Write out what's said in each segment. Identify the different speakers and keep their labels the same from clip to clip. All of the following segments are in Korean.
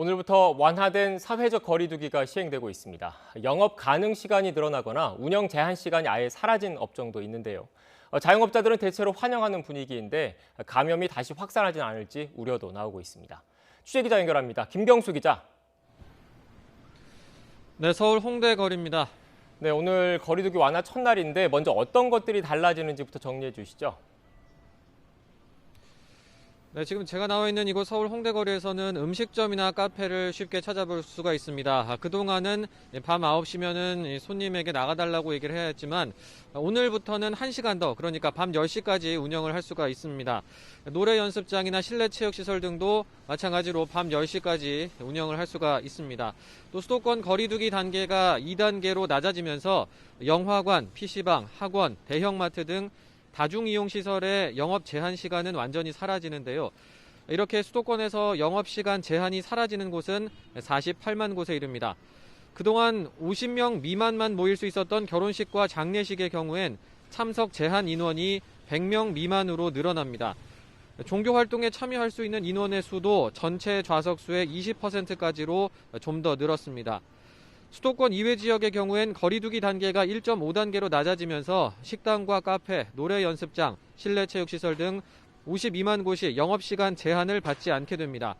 Speaker 1: 오늘부터 완화된 사회적 거리 두기가 시행되고 있습니다. 영업 가능 시간이 늘어나거나 운영 제한 시간이 아예 사라진 업종도 있는데요. 자영업자들은 대체로 환영하는 분위기인데 감염이 다시 확산하진 않을지 우려도 나오고 있습니다. 취재기자 연결합니다. 김경수 기자.
Speaker 2: 네, 서울 홍대 거리입니다.
Speaker 1: 네, 오늘 거리 두기 완화 첫날인데 먼저 어떤 것들이 달라지는지부터 정리해 주시죠.
Speaker 2: 네, 지금 제가 나와 있는 이곳 서울 홍대 거리에서는 음식점이나 카페를 쉽게 찾아볼 수가 있습니다. 그동안은 밤 9시면은 손님에게 나가달라고 얘기를 해야 했지만 오늘부터는 1시간 더, 그러니까 밤 10시까지 운영을 할 수가 있습니다. 노래 연습장이나 실내 체육시설 등도 마찬가지로 밤 10시까지 운영을 할 수가 있습니다. 또 수도권 거리두기 단계가 2단계로 낮아지면서 영화관, PC방, 학원, 대형마트 등 다중이용시설의 영업 제한 시간은 완전히 사라지는데요. 이렇게 수도권에서 영업시간 제한이 사라지는 곳은 48만 곳에 이릅니다. 그동안 50명 미만만 모일 수 있었던 결혼식과 장례식의 경우엔 참석 제한 인원이 100명 미만으로 늘어납니다. 종교활동에 참여할 수 있는 인원의 수도 전체 좌석수의 20%까지로 좀 더 늘었습니다. 수도권 이외 지역의 경우엔 거리두기 단계가 1.5단계로 낮아지면서 식당과 카페, 노래 연습장, 실내 체육시설 등 52만 곳이 영업시간 제한을 받지 않게 됩니다.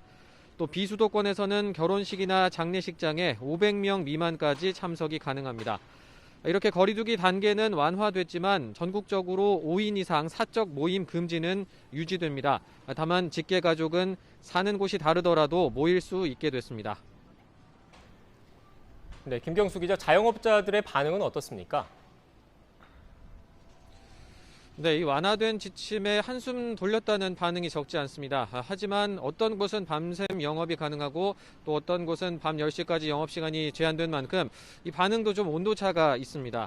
Speaker 2: 또 비수도권에서는 결혼식이나 장례식장에 500명 미만까지 참석이 가능합니다. 이렇게 거리두기 단계는 완화됐지만 전국적으로 5인 이상 사적 모임 금지는 유지됩니다. 다만 직계가족은 사는 곳이 다르더라도 모일 수 있게 됐습니다.
Speaker 1: 네, 김경수 기자, 자영업자들의 반응은 어떻습니까?
Speaker 2: 네, 이 완화된 지침에 한숨 돌렸다는 반응이 적지 않습니다. 하지만 어떤 곳은 밤샘 영업이 가능하고 또 어떤 곳은 밤 10시까지 영업시간이 제한된 만큼 이 반응도 좀 온도차가 있습니다.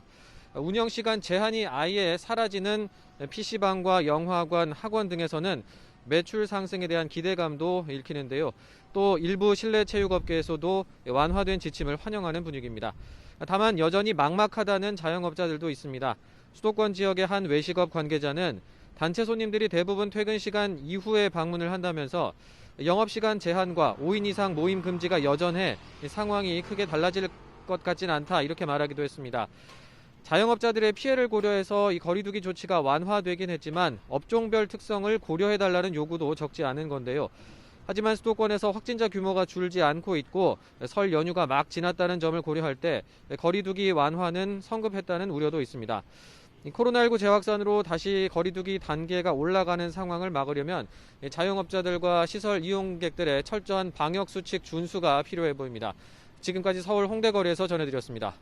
Speaker 2: 운영시간 제한이 아예 사라지는 PC방과 영화관, 학원 등에서는 매출 상승에 대한 기대감도 읽히는데요. 또 일부 실내 체육업계에서도 완화된 지침을 환영하는 분위기입니다. 다만 여전히 막막하다는 자영업자들도 있습니다. 수도권 지역의 한 외식업 관계자는 단체 손님들이 대부분 퇴근 시간 이후에 방문을 한다면서 영업시간 제한과 5인 이상 모임 금지가 여전해 상황이 크게 달라질 것 같진 않다, 이렇게 말하기도 했습니다. 자영업자들의 피해를 고려해서 이 거리두기 조치가 완화되긴 했지만 업종별 특성을 고려해달라는 요구도 적지 않은 건데요. 하지만 수도권에서 확진자 규모가 줄지 않고 있고 설 연휴가 막 지났다는 점을 고려할 때 거리두기 완화는 성급했다는 우려도 있습니다. 코로나19 재확산으로 다시 거리두기 단계가 올라가는 상황을 막으려면 자영업자들과 시설 이용객들의 철저한 방역수칙 준수가 필요해 보입니다. 지금까지 서울 홍대 거리에서 전해드렸습니다.